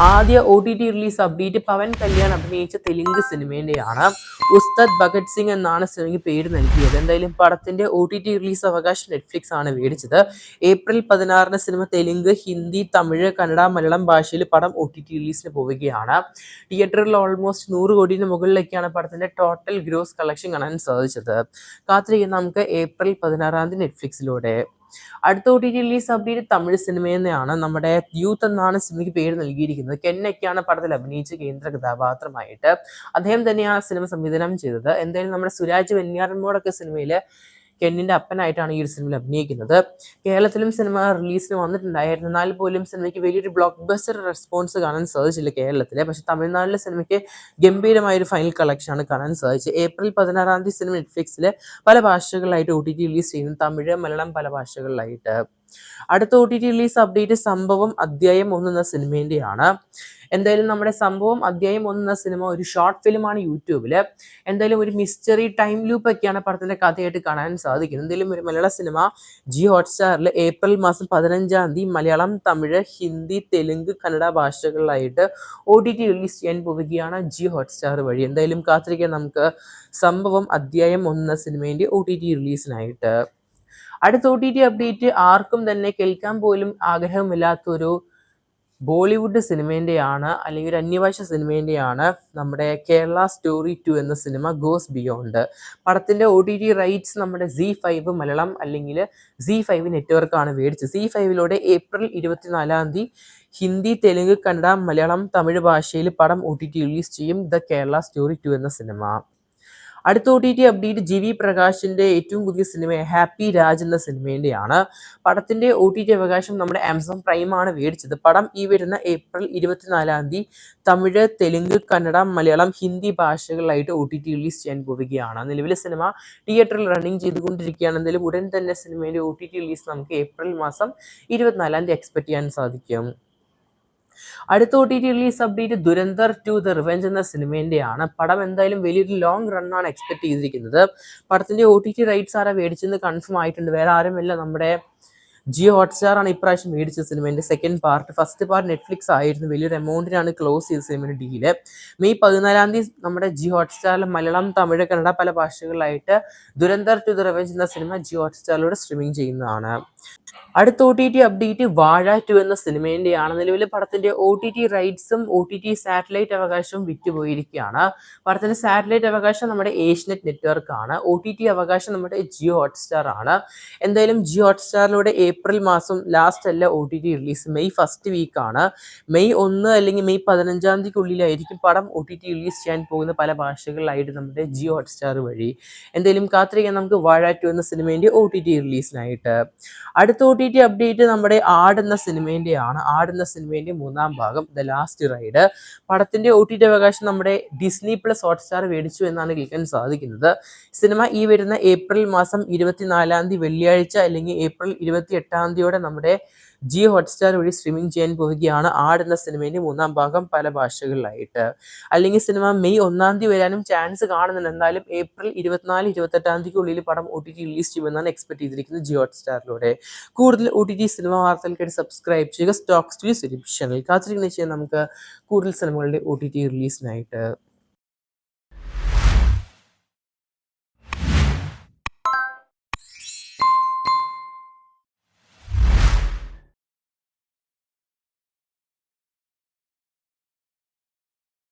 ആദ്യ OTT release update Pawan Kalyan അഭിനയിച്ച തെലുങ്ക് സിനിമേന്റെയാണ്. ഉസ്താദ് ഭഗത് സിംഗ് എന്നാണ് സിനിമയ്ക്ക് പേര് നൽകിയത്. എന്തായാലും പടത്തിന്റെ OTT റിലീസ് അവകാശം നെറ്റ്ഫ്ലിക്സ് ആണ് മേടിച്ചത്. ഏപ്രിൽ 16 സിനിമ തെലുങ്ക്, ഹിന്ദി, തമിഴ്, കന്നഡ, മലയാളം ഭാഷയിൽ പടം OTT റിലീസിന് പോവുകയാണ്. തിയേറ്ററിൽ ഓൾമോസ്റ്റ് 100 കോടിന് മുകളിലേക്കാണ് പടത്തിന്റെ ടോട്ടൽ ഗ്രോസ് കളക്ഷൻ കാണാൻ സാധിച്ചത്. കാത്തിരിക്കുന്ന നമുക്ക് ഏപ്രിൽ 16 നെറ്റ്ഫ്ലിക്സിലൂടെ. അടുത്ത OTT റിലീസ് അപ്ഡേറ്റ് തമിഴ് സിനിമയെന്നാണ്. നമ്മുടെ യൂത്ത് എന്നാണ് സിനിമയ്ക്ക് പേര് നൽകിയിരിക്കുന്നത്. കെന്നൊക്കെയാണ് പടത്തിൽ അഭിനയിച്ച കേന്ദ്ര കഥാപാത്രമായിട്ട്. അദ്ദേഹം തന്നെയാണ് സിനിമ സംവിധാനം ചെയ്തത്. എന്തായാലും നമ്മുടെ സുരാജ് വെഞ്ഞാറമ്മൂടൊക്കെ സിനിമയിൽ കെന്നിന്റെ അപ്പനായിട്ടാണ് ഈ ഒരു സിനിമയിൽ അഭിനയിക്കുന്നത്. കേരളത്തിലും സിനിമ റിലീസിന് വന്നിട്ടുണ്ടായിരുന്നു. എന്നാൽ പോലും സിനിമയ്ക്ക് വലിയൊരു ബ്ലോക്ക് ബസ്റ്റർ റെസ്പോൺസ് കാണാൻ സാധിച്ചില്ല കേരളത്തിലെ. പക്ഷേ തമിഴ്നാട്ടിലെ സിനിമയ്ക്ക് ഗംഭീരമായൊരു ഫൈനൽ കളക്ഷനാണ് കാണാൻ സാധിച്ചത്. ഏപ്രിൽ 16 സിനിമ നെറ്റ്ഫ്ലിക്സിൽ പല ഭാഷകളിലായിട്ട് OTT റിലീസ് ചെയ്യുന്നു. തമിഴ്, മലയാളം പല ഭാഷകളിലായിട്ട്. അടുത്ത OTT റിലീസ് അപ്ഡേറ്റ് സംഭവം അധ്യായം 1 എന്ന സിനിമേന്റെയാണ്. എന്തായാലും നമ്മുടെ സംഭവം അധ്യായം 1 എന്ന സിനിമ ഒരു ഷോർട്ട് ഫിലിമാണ് യൂട്യൂബിൽ. എന്തായാലും ഒരു മിസ്റ്ററി ടൈം ലൂപ്പ് ഒക്കെയാണ് പടത്തിന്റെ കഥയായിട്ട് കാണാൻ സാധിക്കുന്നത്. എന്തായാലും ഒരു മലയാള സിനിമ ജിയോ ഹോട്ട്സ്റ്റാറിൽ ഏപ്രിൽ 15 മലയാളം, തമിഴ്, ഹിന്ദി, തെലുങ്ക്, കന്നഡ ഭാഷകളിലായിട്ട് OTT റിലീസ് ചെയ്യാൻ പോവുകയാണ് ജിയോ ഹോട്ട്സ്റ്റാർ വഴി. എന്തായാലും കാത്തിരിക്കാൻ നമുക്ക് സംഭവം അധ്യായം 1 എന്ന സിനിമേന്റെ OTT റിലീസിനായിട്ട്. അടുത്ത OTT അപ്ഡേറ്റ് ആർക്കും തന്നെ കേൾക്കാൻ പോലും ആഗ്രഹമില്ലാത്തൊരു ബോളിവുഡ് സിനിമേന്റെയാണ്, അല്ലെങ്കിൽ ഒരു അന്യഭാഷ സിനിമേന്റെയാണ്. നമ്മുടെ കേരള സ്റ്റോറി 2 എന്ന സിനിമ ഗോസ് ബിയോണ്ട്. പടത്തിന്റെ OTT റൈറ്റ്സ് നമ്മുടെ ZEE5 മലയാളം അല്ലെങ്കിൽ ZEE5 നെറ്റ്വർക്കാണ് മേടിച്ചത്. ZEE5ലൂടെ ഏപ്രിൽ 24 ഹിന്ദി, തെലുങ്ക്, കന്നഡ, മലയാളം, തമിഴ് ഭാഷയിൽ പടം OTT റിലീസ് ചെയ്യും. ദ കേരള സ്റ്റോറി 2 എന്ന സിനിമ. അടുത്ത OTT അപ്ഡേറ്റ് GV പ്രകാശിന്റെ ഏറ്റവും പുതിയ സിനിമ ഹാപ്പി രാജ് എന്ന സിനിമേന്റെയാണ്. പടത്തിന്റെ OTT അവകാശം നമ്മുടെ ആമസോൺ പ്രൈമാണ് മേടിച്ചത്. പടം ഈ വരുന്ന ഏപ്രിൽ 24 തമിഴ്, തെലുങ്ക്, കന്നഡ, മലയാളം, ഹിന്ദി ഭാഷകളിലായിട്ട് OTT റിലീസ് ചെയ്യാൻ പോവുകയാണ്. നിലവിലെ സിനിമ തിയേറ്ററിൽ റണ്ണിങ് ചെയ്തുകൊണ്ടിരിക്കുകയാണ്. എന്തായാലും ഉടൻ തന്നെ സിനിമയുടെ OTT റിലീസ് നമുക്ക് ഏപ്രിൽ 24 എക്സ്പെക്ട് ചെയ്യാൻ സാധിക്കും. അടുത്ത OTT release update Dhurandhar 2 the revenge എന്ന സിനിമേന്റെയാണ്. പടം എന്തായാലും വലിയൊരു ലോങ് റണ്ണാണ് എക്സ്പെക്ട് ചെയ്തിരിക്കുന്നത്. പടത്തിന്റെ OTT റൈറ്റ്സ് ആരാ മേടിച്ചെന്ന് കൺഫേം ആയിട്ടുണ്ട്. വേറെ ആരുമല്ല, നമ്മുടെ ജിയോ ഹോട്ട്സ്റ്റാർ ആണ് ഇപ്രാവശ്യം മേടിച്ച സിനിമേന്റെ second part. First part Netflix ആയിരുന്നു. വലിയൊരു എമൗണ്ടിനാണ് ക്ലോസ് ചെയ്ത സിനിമയുടെ ഡീല്. മെയ് 14 നമ്മുടെ ജിയോ ഹോട്ട്സ്റ്റാറിൽ മലയാളം, തമിഴ്, കന്നഡ പല ഭാഷകളിലായിട്ട് ദുരന്തർ 2 ദ റിവെഞ്ച് എന്ന സിനിമ ജിയോ ഹോട്ട്സ്റ്റാറിലൂടെ സ്ട്രീമിംഗ് ചെയ്യുന്നതാണ്. അടുത്ത OTT അപ്ഡേറ്റ് വാഴ 2 എന്ന സിനിമേന്റെയാണ്. നിലവിലെ പടത്തിന്റെ OTT റൈറ്റ്സും OTT സാറ്റലൈറ്റ് അവകാശവും വിറ്റുപോയിരിക്കുകയാണ്. പടത്തിന്റെ സാറ്റലൈറ്റ് അവകാശം നമ്മുടെ ഏഷ്യനെറ്റ് നെറ്റ്വർക്ക് ആണ്. OTT അവകാശം നമ്മുടെ ജിയോ ഹോട്ട്സ്റ്റാർ ആണ്. എന്തായാലും ജിയോ ഹോട്ട്സ്റ്റാറിലൂടെ ഏപ്രിൽ മാസം ലാസ്റ്റ് അല്ല OTT റിലീസ്, മെയ് ഫസ്റ്റ് വീക്കാണ്. മെയ് 1 അല്ലെങ്കിൽ മെയ് 15 പടം OTT റിലീസ് ചെയ്യാൻ പോകുന്ന പല ഭാഷകളിലായിട്ട് നമ്മുടെ ജിയോ ഹോട്ട്സ്റ്റാർ വഴി. എന്തായാലും കാത്തിരിക്കാൻ നമുക്ക് വാഴ 2 എന്ന സിനിമേന്റെ OTT റിലീസിനായിട്ട്. അടുത്ത OTT അപ്ഡേറ്റ് നമ്മുടെ ആട് എന്ന സിനിമേന്റെയാണ്. ആട് എന്ന സിനിമേന്റെ 3ാം ഭാഗം ദ ലാസ്റ്റ് റൈഡ്. പടത്തിന്റെ OTT അവകാശം നമ്മുടെ ഡിസ്നി പ്ലസ് ഹോട്ട്സ്റ്റാർ മേടിച്ചു എന്നാണ് കേൾക്കാൻ സാധിക്കുന്നത്. സിനിമ ഈ വരുന്ന ഏപ്രിൽ 24 വെള്ളിയാഴ്ച അല്ലെങ്കിൽ ഏപ്രിൽ 28 നമ്മുടെ ജിയോ ഹോട്ട്സ്റ്റാർ വഴി സ്ട്രീമിംഗ് ചെയ്യാൻ പോവുകയാണ്. ആട് എന്ന സിനിമേന്റെ 3ാം ഭാഗം പല ഭാഷകളിലായിട്ട്. അല്ലെങ്കിൽ സിനിമ മെയ് 1 വരാനും ചാൻസ് കാണുന്നുണ്ട്. എന്നാലും ഏപ്രിൽ 24-28 പടം OTT റിലീസ് ചെയ്യുമെന്നാണ് എക്സ്പെക്ട് ചെയ്തിരിക്കുന്നത് ജിയോ ഹോട്ട്സ്റ്റാറിലൂടെ. കൂടുതൽ OTT സിനിമ വാർത്തകൾക്കായിട്ട് സബ്സ്ക്രൈബ് ചെയ്യുക സ്റ്റോക്സ് ടു ചാനൽ. കാത്തിരിക്കുന്ന ചെയ്യാൻ നമുക്ക് കൂടുതൽ സിനിമകളുടെ OTT റിലീസിനായിട്ട്.